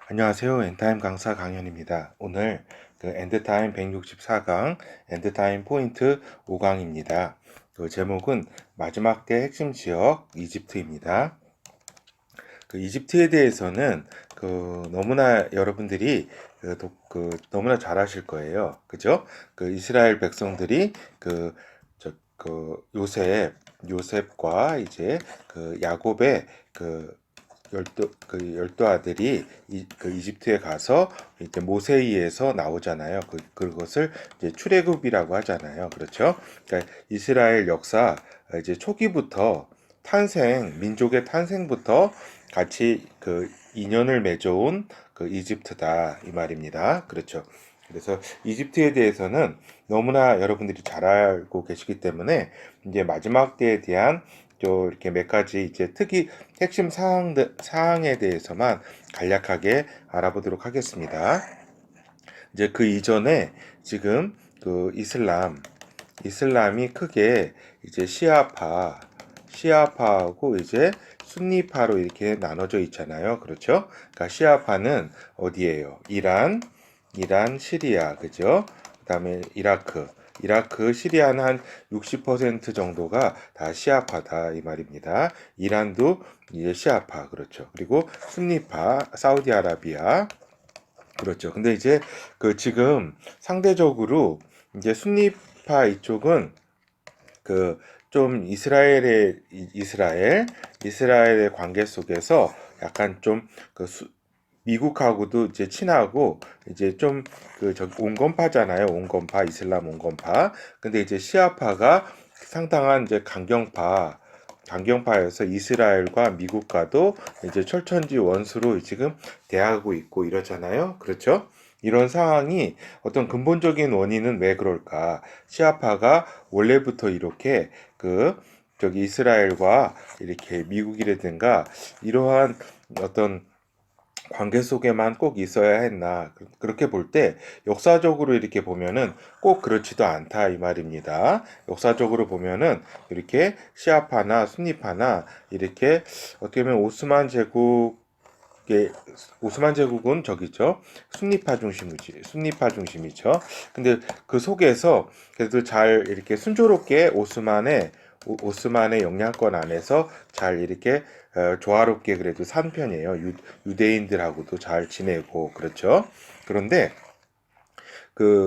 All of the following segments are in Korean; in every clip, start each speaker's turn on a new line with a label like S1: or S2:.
S1: 안녕하세요. 엔타임 강사 강현입니다. 오늘 엔드타임 164강 엔드타임 포인트 5강입니다. 그 제목은 마지막 때 핵심 지역 이집트입니다. 그 이집트에 대해서는 너무나 여러분들이 너무나 잘 아실 거예요. 그죠? 그 이스라엘 백성들이 요셉과 이제 그 야곱의 열두 아들이 이집트에 가서 이제 모세이에서 나오잖아요. 그것을 이제 출애굽이라고 하잖아요. 그렇죠? 그러니까 이스라엘 역사 이제 초기부터 민족의 탄생부터 같이 인연을 맺어온 이집트다 이 말입니다. 그렇죠? 그래서 이집트에 대해서는 너무나 여러분들이 잘 알고 계시기 때문에 이제 마지막 때에 대한 또 이렇게 몇 가지 이제 핵심 사항에 대해서만 간략하게 알아보도록 하겠습니다. 이제 그 이전에 지금 이슬람이 크게 이제 시아파하고 이제 순니파로 이렇게 나눠져 있잖아요. 그렇죠? 그러니까 시아파는 어디예요? 이란, 시리아, 그죠? 그다음에 시리아는 한 60% 정도가 다 시아파다 이 말입니다. 이란도 이제 시아파, 그렇죠. 그리고 순니파, 사우디아라비아, 그렇죠. 근데 이제 지금 상대적으로 이제 순니파 이쪽은 그 좀 이스라엘의 관계 속에서 약간 좀 미국하고도 이제 친하고 이제 좀 온건파잖아요. 온건파, 이슬람 온건파. 근데 이제 시아파가 상당한 이제 강경파여서 이스라엘과 미국과도 이제 철천지 원수로 지금 대하고 있고 이러잖아요. 그렇죠? 이런 상황이 어떤 근본적인 원인은 왜 그럴까? 시아파가 원래부터 이렇게 이스라엘과 이렇게 미국이라든가 이러한 어떤 관계 속에만 꼭 있어야 했나. 그렇게 볼 때 역사적으로 이렇게 보면은 꼭 그렇지도 않다 이 말입니다. 역사적으로 보면은 이렇게 시아파나 순니파나 이렇게 어떻게 보면 오스만 제국은 저기죠. 순니파 중심이죠. 근데 그 속에서 그래도 잘 이렇게 순조롭게 오스만의 영향권 안에서 잘 이렇게 조화롭게 그래도 산 편이에요. 유대인들하고도 잘 지내고 그렇죠. 그런데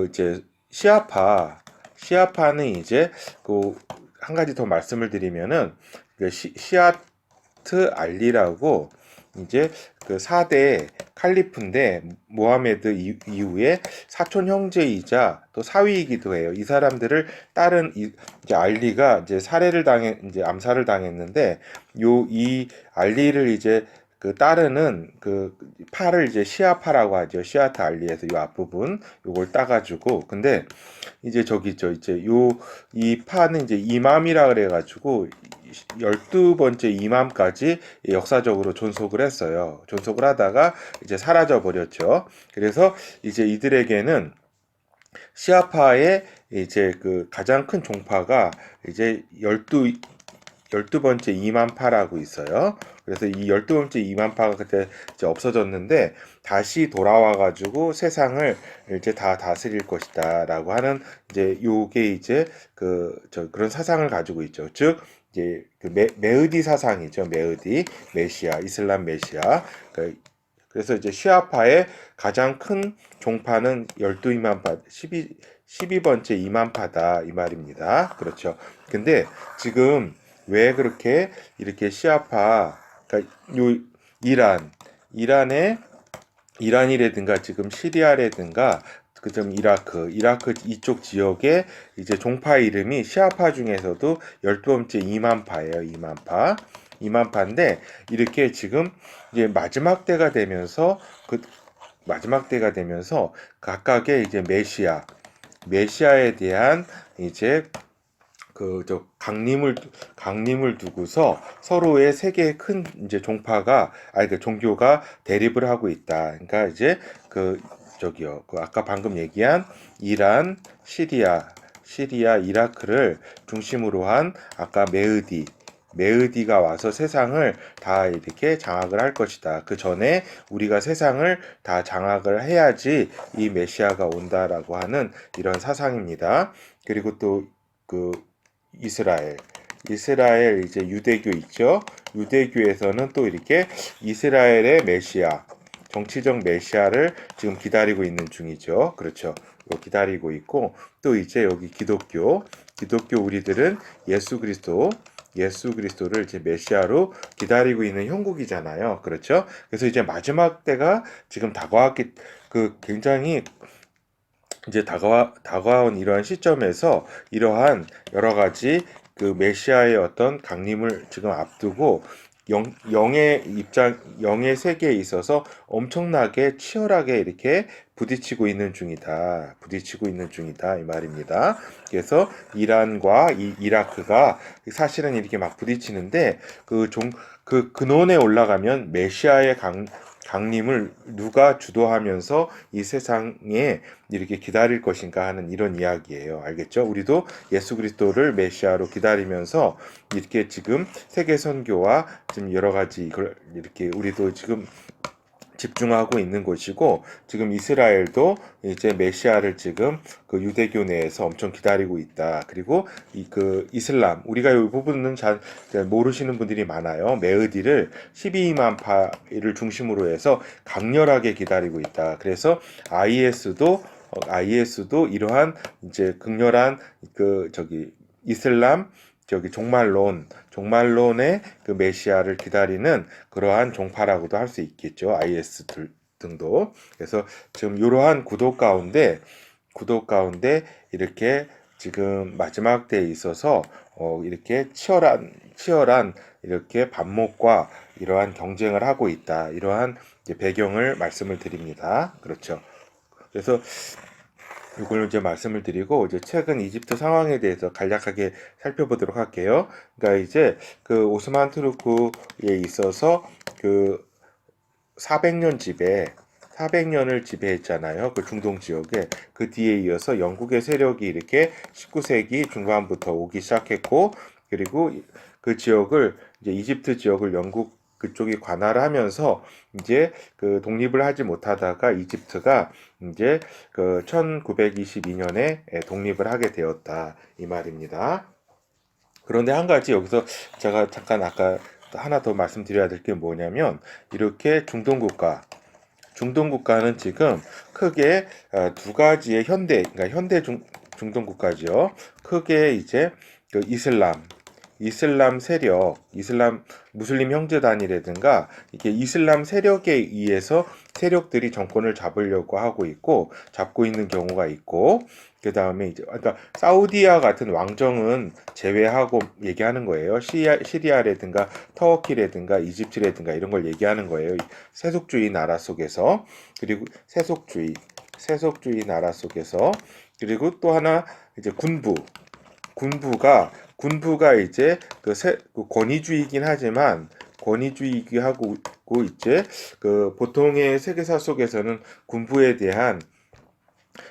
S1: 이제 시아파는 이제 한 가지 더 말씀을 드리면은 시아트 알리라고 이제 4대 칼리프인데 모하메드 이후에 사촌 형제이자 또 사위이기도 해요. 이 사람들을 이제 알리가 이제 이제 암살을 당했는데 이 알리를 이제 따르는 파를 이제 시아파라고 하죠. 시아트 알리에서 이 앞부분 요걸 따가지고 근데 이제 이 파는 이제 이맘이라 그래가지고 12번째 이맘까지 역사적으로 존속을 했어요. 존속을 하다가 이제 사라져 버렸죠. 그래서 이제 이들에게는 시아파의 이제 가장 큰 종파가 이제 12번째 이만파라고 있어요. 그래서 이 12번째 이만파가 그때 이제 없어졌는데 다시 돌아와가지고 세상을 이제 다 다스릴 것이다라고 하는 이제 요게 이제 그런 사상을 가지고 있죠. 즉 이제 메흐디 사상이죠. 메시아, 이슬람 메시아. 그래서 이제 시아파의 가장 큰 종파는 12이만파, 12번째 이만파다 이 말입니다. 그렇죠. 근데 지금 왜 그렇게 이렇게 그러니까 요 이란, 이란이라든가 지금 시리아라든가 그좀 이라크 이쪽 지역의 이제 종파 이름이 시아파 중에서도 12번째 이만파예요. 이만파인데 이렇게 지금 이제 마지막 때가 되면서 각각의 이제 메시아에 대한 이제 강림을 두고서 서로의 세 개의 큰 이제 종교가 대립을 하고 있다. 그러니까 이제 아까 방금 얘기한 이란, 시리아, 이라크를 중심으로 한 아까 메으디가 와서 세상을 다 이렇게 장악을 할 것이다. 그 전에 우리가 세상을 다 장악을 해야지 이 메시아가 온다라고 하는 이런 사상입니다. 그리고 또 그 이스라엘 이제 유대교 있죠. 유대교에서는 또 이렇게 이스라엘의 메시아, 정치적 메시아를 지금 기다리고 있는 중이죠. 그렇죠. 기다리고 있고 또 이제 여기 기독교 우리들은 예수 그리스도를 이제 메시아로 기다리고 있는 형국이잖아요. 그렇죠? 그래서 이제 마지막 때가 지금 다가왔기 굉장히 이제 다가온 이러한 시점에서 이러한 여러 가지 그 메시아의 어떤 강림을 지금 앞두고 영의 세계에 있어서 엄청나게 치열하게 이렇게 부딪히고 있는 중이다. 이 말입니다. 그래서 이란과 이라크가 사실은 이렇게 막 부딪히는데 그 근원에 올라가면 메시아의 강림을 누가 주도하면서 이 세상에 이렇게 기다릴 것인가 하는 이런 이야기예요. 알겠죠? 우리도 예수 그리스도를 메시아로 기다리면서 이렇게 지금 세계 선교와 지금 여러 가지 이걸 이렇게 우리도 지금 집중하고 있는 곳이고 지금 이스라엘도 이제 메시아를 지금 그 유대교 내에서 엄청 기다리고 있다. 그리고 그 이슬람 우리가 이 부분은 잘 모르시는 분들이 많아요. 메흐디를 12만 파를 중심으로 해서 강렬하게 기다리고 있다. 그래서 IS도 이러한 이제 극렬한 이슬람 종말론의 그 메시아를 기다리는 그러한 종파라고도 할 수 있겠죠. IS 등도. 그래서 지금 이러한 구도 가운데 이렇게 지금 마지막 때에 있어서 이렇게 치열한 이렇게 반목과 이러한 경쟁을 하고 있다. 이러한 배경을 말씀을 드립니다. 그렇죠. 그래서 이걸 이제 말씀을 드리고 이제 최근 이집트 상황에 대해서 간략하게 살펴보도록 할게요. 그러니까 이제 그 오스만 투르크에 있어서 그 400년을 지배했잖아요. 그 중동 지역에. 그 뒤에 이어서 영국의 세력이 이렇게 19세기 중반부터 오기 시작했고, 그리고 그 지역을, 이제 이집트 지역을 영국 그쪽이 관할을 하면서 이제 그 독립을 하지 못하다가 이집트가 이제 그 1922년에 독립을 하게 되었다. 이 말입니다. 그런데 한 가지 여기서 제가 잠깐 아까 하나 더 말씀드려야 될 게 뭐냐면 이렇게 중동 국가는 지금 크게 두 가지의 그러니까 중동 국가지요. 크게 이제 그 이슬람 세력, 무슬림 형제단이라든가 이게 이슬람 세력에 의해서 세력들이 정권을 잡으려고 하고 있고 잡고 있는 경우가 있고 그 다음에 이제 그러니까 사우디아 같은 왕정은 제외하고 얘기하는 거예요. 시리아라든가 터키라든가 이집트라든가 이런 걸 얘기하는 거예요. 세속주의 나라 속에서 그리고 세속주의 나라 속에서 그리고 또 하나 이제 군부가 이제 그 권위주의이긴 하지만 권위주의하고 이제 그 보통의 세계사 속에서는 군부에 대한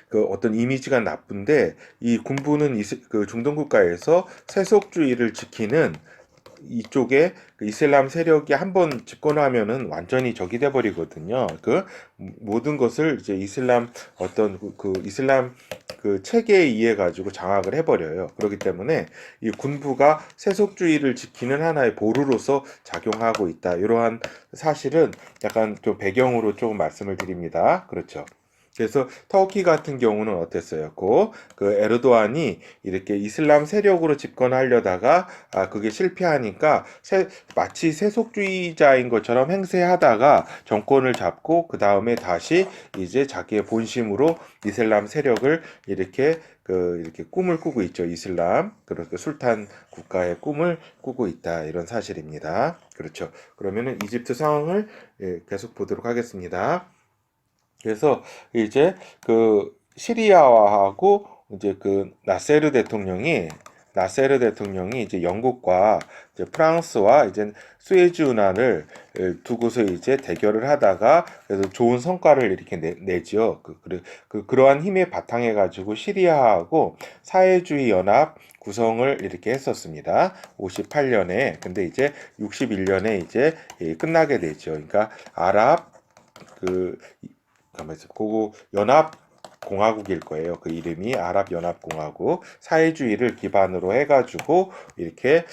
S1: 그 어떤 이미지가 나쁜데 이 군부는 그 중동 국가에서 세속주의를 지키는 이쪽에 그 이슬람 세력이 한번 집권하면은 완전히 적이 돼 버리거든요. 그 모든 것을 이제 이슬람 그 체계에 의해 가지고 장악을 해 버려요. 그렇기 때문에 이 군부가 세속주의를 지키는 하나의 보루로서 작용하고 있다. 이러한 사실은 약간 좀 배경으로 조금 말씀을 드립니다. 그렇죠. 그래서 터키 같은 경우는 어땠어요? 그 에르도안이 이렇게 이슬람 세력으로 집권하려다가 그게 실패하니까 마치 세속주의자인 것처럼 행세하다가 정권을 잡고 그 다음에 다시 이제 자기의 본심으로 이슬람 세력을 이렇게 꿈을 꾸고 있죠. 그렇게 술탄 국가의 꿈을 꾸고 있다. 이런 사실입니다. 그렇죠. 그러면은 이집트 상황을 계속 보도록 하겠습니다. 그래서 이제 그 시리아하고 이제 그 나세르 대통령이 나세르 대통령이 이제 영국과 이제 프랑스와 이제 수에즈 운하를 두고서 이제 대결을 하다가 그래서 좋은 성과를 이렇게 내지요. 그러한 힘에 바탕해 가지고 시리아하고 사회주의 연합 구성을 이렇게 했었습니다. 58년에. 근데 이제 61년에 이제 끝나게 되죠. 그러니까 아랍 그 가만히 있어. 그거 연합 공화국일 거예요. 그 이름이 아랍연합공화국 사회주의를 기반으로 해가지고 이렇게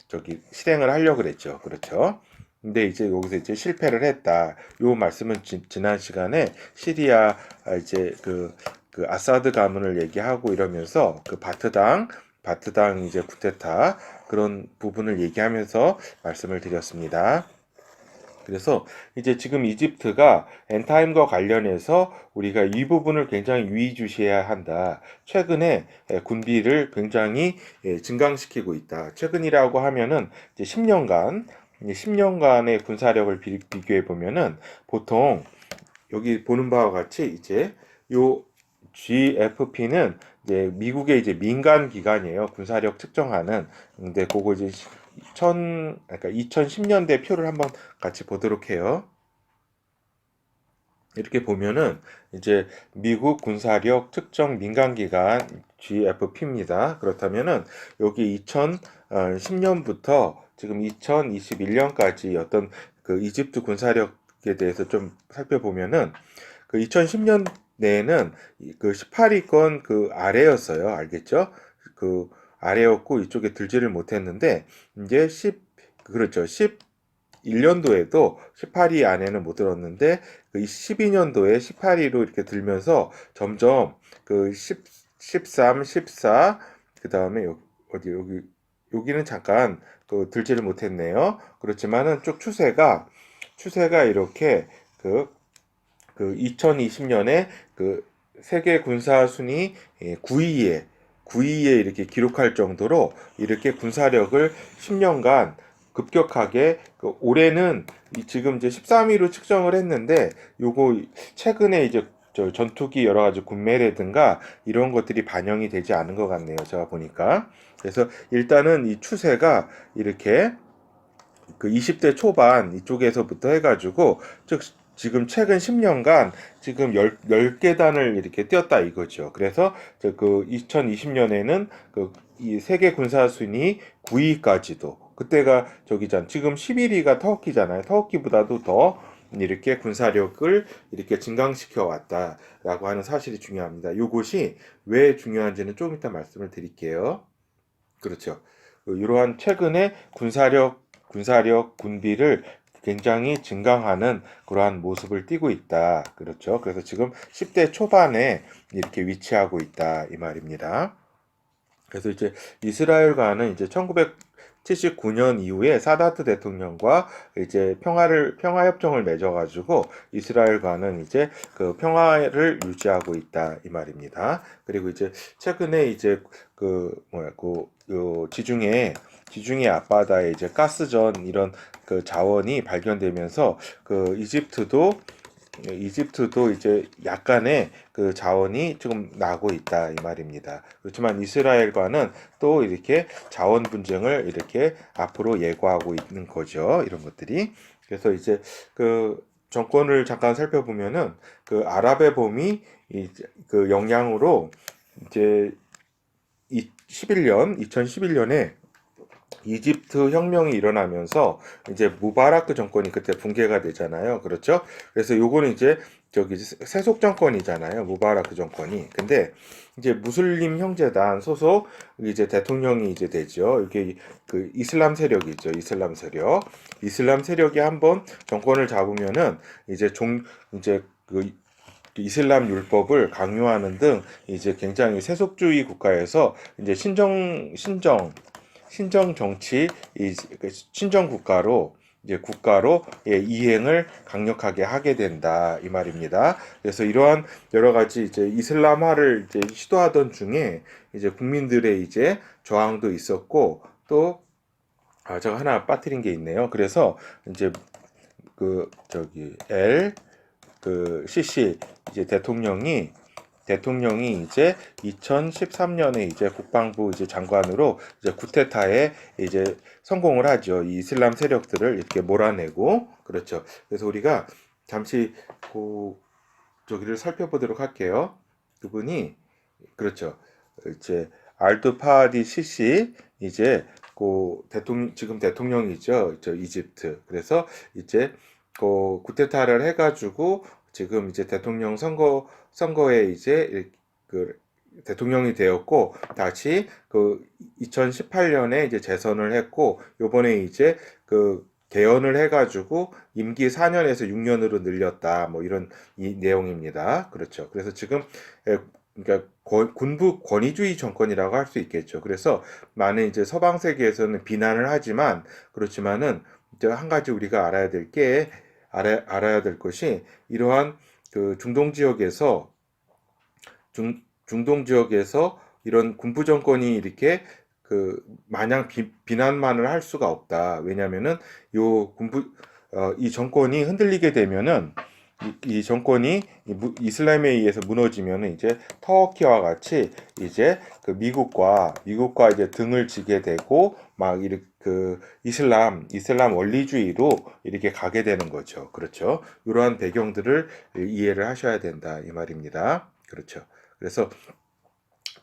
S1: 저기 실행을 하려고 그랬죠. 그렇죠. 근데 이제 여기서 이제 실패를 했다. 요 말씀은 지난 시간에 시리아 이제 그 아사드 가문을 얘기하고 이러면서 그 바트당 이제 쿠데타 그런 부분을 얘기하면서 말씀을 드렸습니다. 그래서 이제 지금 이집트가 엔타임과 관련해서 우리가 이 부분을 굉장히 유의주시해야 한다. 최근에 군비를 굉장히 증강시키고 있다. 최근이라고 하면은 이제 10년간의 군사력을 비교해 보면은 보통 여기 보는 바와 같이 이제 요 GFP는 이제 미국의 이제 민간 기관이에요. 군사력 측정하는. 근데 그거 이제 그러니까 2010년대 표를 한번 같이 보도록 해요. 이렇게 보면은 이제 미국 군사력 측정 민간기관 GFP입니다. 그렇다면은 여기 2010년부터 지금 2021년까지 어떤 그 이집트 군사력에 대해서 좀 살펴보면은 그 2010년 내에는 그 18위권 그 아래였어요. 알겠죠? 그 아래였고 이쪽에 들지를 못했는데 이제 그렇죠. 11년도에도 18위 안에는 못 들었는데 그 12년도에 18위로 이렇게 들면서 점점 그 13, 14 그다음에 어디 여기는 잠깐 그 들지를 못했네요. 그렇지만은 쭉 추세가 이렇게 그 2020년에 그 세계 군사 순위 9위에 이렇게 기록할 정도로 이렇게 군사력을 10년간 급격하게 올해는 지금 이제 13위로 측정을 했는데 요거 최근에 이제 전투기 여러 가지 군매라든가 이런 것들이 반영이 되지 않은 것 같네요. 제가 보니까. 그래서 일단은 이 추세가 이렇게 그 20대 초반 이쪽에서부터 해가지고 즉 지금 최근 10년간 지금 10계단을 이렇게 뛰었다 이거죠. 그래서 그 2020년에는 그 이 세계 군사 순위 9위까지도 그때가 저기잖아. 지금 11위가 터키잖아요. 터키보다도 더 이렇게 군사력을 이렇게 증강시켜 왔다라고 하는 사실이 중요합니다. 이것이 왜 중요한지는 좀 이따 말씀을 드릴게요. 그렇죠. 이러한 최근에 군비를 굉장히 증강하는 그러한 모습을 띠고 있다. 그렇죠. 그래서 지금 10대 초반에 이렇게 위치하고 있다. 이 말입니다. 그래서 이제 이스라엘과는 이제 1979년 이후에 사다트 대통령과 이제 평화협정을 맺어가지고 이스라엘과는 이제 그 평화를 유지하고 있다 이 말입니다. 그리고 이제 최근에 이제 지중해 앞바다에 이제 가스전 이런 그 자원이 발견되면서 그 이집트도 이제 약간의 그 자원이 지금 나고 있다 이 말입니다. 그렇지만 이스라엘과는 또 이렇게 자원 분쟁을 이렇게 앞으로 예고하고 있는 거죠. 이런 것들이. 그래서 이제 그 정권을 잠깐 살펴보면은 그 아랍의 봄이 그 영향으로 이제 2011년에 이집트 혁명이 일어나면서 이제 무바라크 정권이 그때 붕괴가 되잖아요. 그렇죠? 그래서 요거는 이제 저기 세속 정권이잖아요. 무바라크 정권이. 근데 이제 무슬림 형제단 소속 이제 대통령이 이제 되죠. 이게 그 이슬람 세력이죠. 이슬람 세력이 한번 정권을 잡으면은 이제 그 이슬람 율법을 강요하는 등 이제 굉장히 세속주의 국가에서 이제 신정 정치 신정 국가로 이제 이행을 강력하게 하게 된다 이 말입니다. 그래서 이러한 여러 가지 이제 이슬람화를 이제 시도하던 중에 이제 국민들의 이제 저항도 있었고 또 제가 하나 빠뜨린 게 있네요. 그래서 이제 그 저기 그 CC 이제 대통령이 대통령이 이제 2013년에 이제 국방부 이제 장관으로 이제 쿠데타에 이제 성공을 하죠. 이 이슬람 세력들을 이렇게 몰아내고 그렇죠. 그래서 우리가 잠시 그 저기를 살펴보도록 할게요. 그분이 그렇죠. 이제 알도 파디 시시 이제 그 대통령 지금 대통령이죠. 저 이집트. 그래서 이제 그 쿠데타를 해가지고 지금 이제 대통령 선거에 이제 그 대통령이 되었고 다시 그 2018년에 이제 재선을 했고 요번에 이제 그 개헌을 해가지고 임기 4년에서 6년으로 늘렸다. 뭐 이런 이 내용입니다. 그렇죠. 그래서 지금 그러니까 군부 권위주의 정권이라고 할 수 있겠죠. 그래서 많은 이제 서방 세계에서는 비난을 하지만 그렇지만은 이제 한 가지 우리가 알아야 될 것이 이러한 그 중동 지역에서 이런 군부 정권이 이렇게 그 마냥 비난만을 할 수가 없다. 왜냐면은 이 정권이 흔들리게 되면은 이 정권이 이슬람에 의해서 무너지면은 이제 터키와 같이 이제 그 미국과 이제 등을 지게 되고 막 이렇게 그 이슬람 원리주의로 이렇게 가게 되는 거죠. 그렇죠. 이러한 배경들을 이해를 하셔야 된다 이 말입니다. 그렇죠. 그래서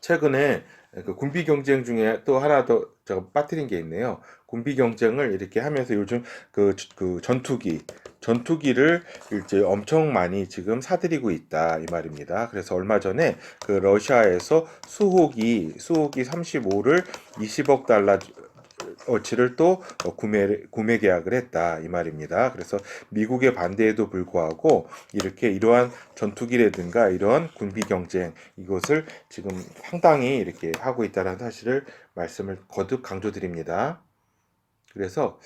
S1: 최근에 그 군비 경쟁 중에 또 하나 더 제가 빠뜨린 게 있네요. 군비 경쟁을 이렇게 하면서 요즘 그 전투기를 이제 엄청 많이 지금 사들이고 있다 이 말입니다. 그래서 얼마 전에 그 러시아에서 수호기 35를 20억 달러 어치를 또 구매 계약을 했다 이 말입니다. 그래서 미국의 반대에도 불구하고 이렇게 이러한 전투기라든가 이러한 군비 경쟁 이것을 지금 상당히 이렇게 하고 있다는 사실을 말씀을 거듭 강조드립니다. 그래서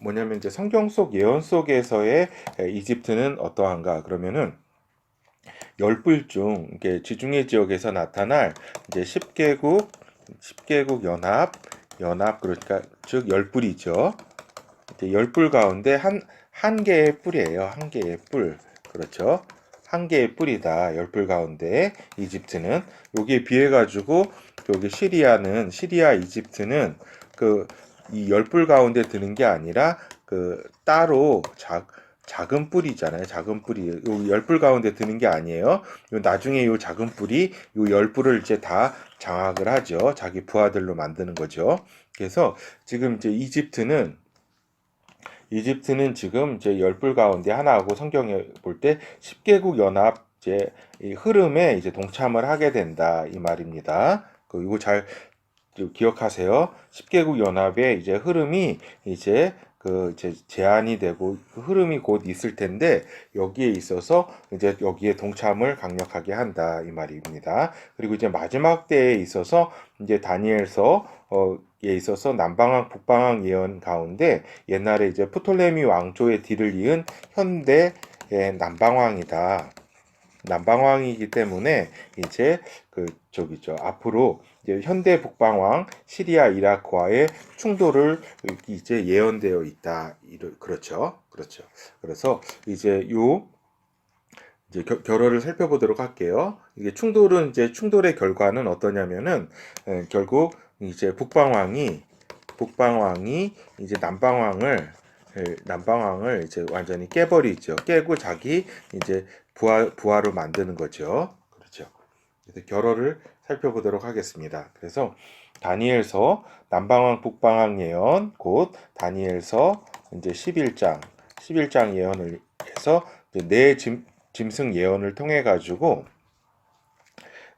S1: 뭐냐면 이제 성경 속 예언 속에서의 이집트는 어떠한가 그러면은 열불 중 이게 지중해 지역에서 나타날 이제 10개국 연합 그러니까 즉 열불이죠. 이제 열불 가운데 한 개의 뿔이에요. 한 개의 뿔. 그렇죠. 한 개의 뿔이다. 열불 가운데 이집트는 여기에 비해 가지고 여기 시리아 이집트는 그 이 열불 가운데 드는 게 아니라 그 따로 작은 뿔이잖아요. 작은 뿔이 요 열불 가운데 드는 게 아니에요. 요 나중에 요 작은 뿔이 요 열불을 이제 다 장악을 하죠. 자기 부하들로 만드는 거죠. 그래서 지금 이제 이집트는 지금 이제 열불 가운데 하나하고 성경에 볼 때 10개국 연합 이제 이 흐름에 이제 동참을 하게 된다 이 말입니다. 그 이거 잘 기억하세요. 10개국 연합의 이제 흐름이 이제 이제 제한이 되고 그 흐름이 곧 있을 텐데 여기에 있어서 이제 여기에 동참을 강력하게 한다 이 말입니다. 그리고 이제 마지막 때에 있어서 이제 다니엘서에 있어서 남방왕 북방왕 예언 가운데 옛날에 이제 프톨레미 왕조의 뒤를 이은 현대의 남방왕이다. 남방왕이기 때문에 이제 저기죠. 앞으로 이제 현대 북방왕 시리아 이라크와의 충돌을 이제 예언되어 있다. 그렇죠. 그렇죠. 그래서 이제 이제 결어를 살펴보도록 할게요. 이게 충돌의 결과는 어떠냐면은 결국 이제 북방왕이 이제 남방왕을 이제 완전히 깨버리죠. 깨고 자기 이제 부하로 만드는 거죠. 그렇죠. 그래서 결어를 살펴보도록 하겠습니다. 그래서 다니엘서 남방왕 북방왕 예언 곧 다니엘서 이제 11장 예언을 해서 네 짐승 예언을 통해 가지고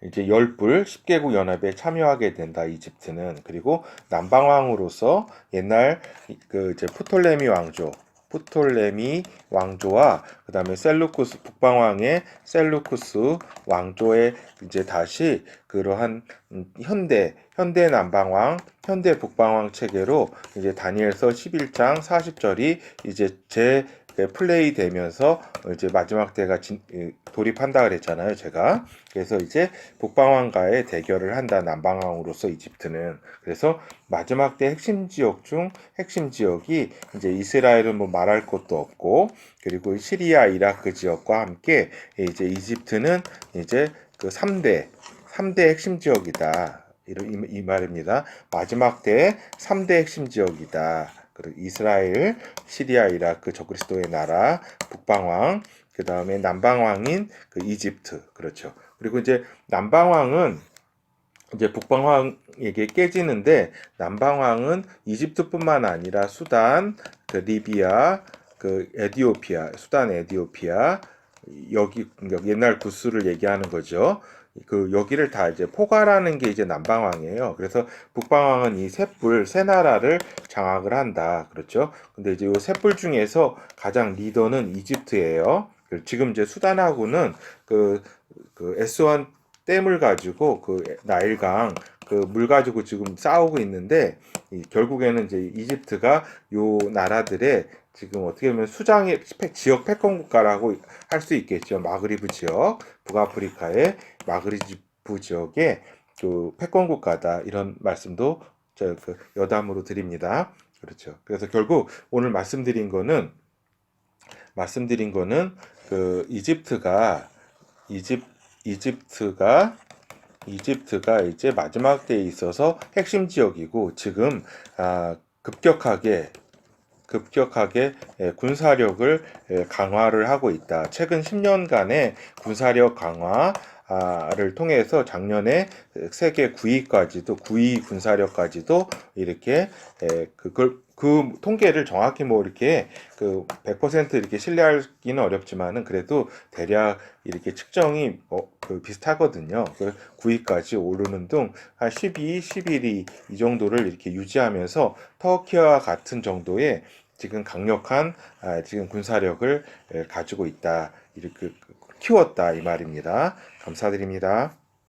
S1: 이제 열불 10개국 연합에 참여하게 된다 이집트는. 그리고 남방왕으로서 옛날 그 이제 프톨레미 왕조와 그다음에 셀루쿠스 북방왕의 셀루쿠스 왕조의 이제 다시 그러한 현대 남방왕 현대 북방왕 체계로 이제 다니엘서 11장 40절이 이제 플레이 되면서 이제 마지막 때가 돌입한다 그랬잖아요, 제가. 그래서 이제 북방왕과의 대결을 한다, 남방왕으로서 이집트는. 그래서 마지막 때 핵심 지역이 이제 이스라엘은 뭐 말할 것도 없고, 그리고 시리아, 이라크 지역과 함께 이제 이집트는 이제 그 3대 핵심 지역이다. 이 말입니다. 마지막 때 3대 핵심 지역이다. 그리고 이스라엘, 시리아, 이라크, 저그리스도의 나라, 북방왕, 그 다음에 남방왕인 그 이집트. 그렇죠. 그리고 이제 남방왕은 이제 북방왕에게 깨지는데, 남방왕은 이집트뿐만 아니라 수단, 그 리비아, 그 에디오피아, 수단, 에디오피아, 여기 옛날 구스를 얘기하는 거죠. 그 여기를 다 이제 포괄하는 게 이제 남방왕이에요. 그래서 북방왕은 이 세 나라를 장악을 한다. 그렇죠? 근데 이제 이 셋불 중에서 가장 리더는 이집트예요. 지금 이제 수단하고는 그 S1 댐을 가지고 그 나일강 그 물 가지고 지금 싸우고 있는데, 결국에는 이제 이집트가 요 나라들의 지금 어떻게 보면 수장의 지역 패권 국가라고 할 수 있겠죠. 마그리브 지역, 북아프리카의 마그리브 지역의 그 패권 국가다, 이런 말씀도 그 여담으로 드립니다. 그렇죠. 그래서 결국 오늘 말씀드린 거는 그 이집트가 이제 마지막 때에 있어서 핵심 지역이고, 지금 급격하게 군사력을 강화를 하고 있다. 최근 10년간의 군사력 강화를 통해서 작년에 세계 9위 군사력까지도 이렇게 그 통계를 정확히 뭐 이렇게 그 100% 이렇게 신뢰하기는 어렵지만은, 그래도 대략 이렇게 측정이 비슷하거든요. 그 9위까지 오르는 등 한 12, 11위 이 정도를 이렇게 유지하면서 터키와 같은 정도의 지금 강력한 지금 군사력을 가지고 있다. 이렇게 키웠다, 이 말입니다. 감사드립니다.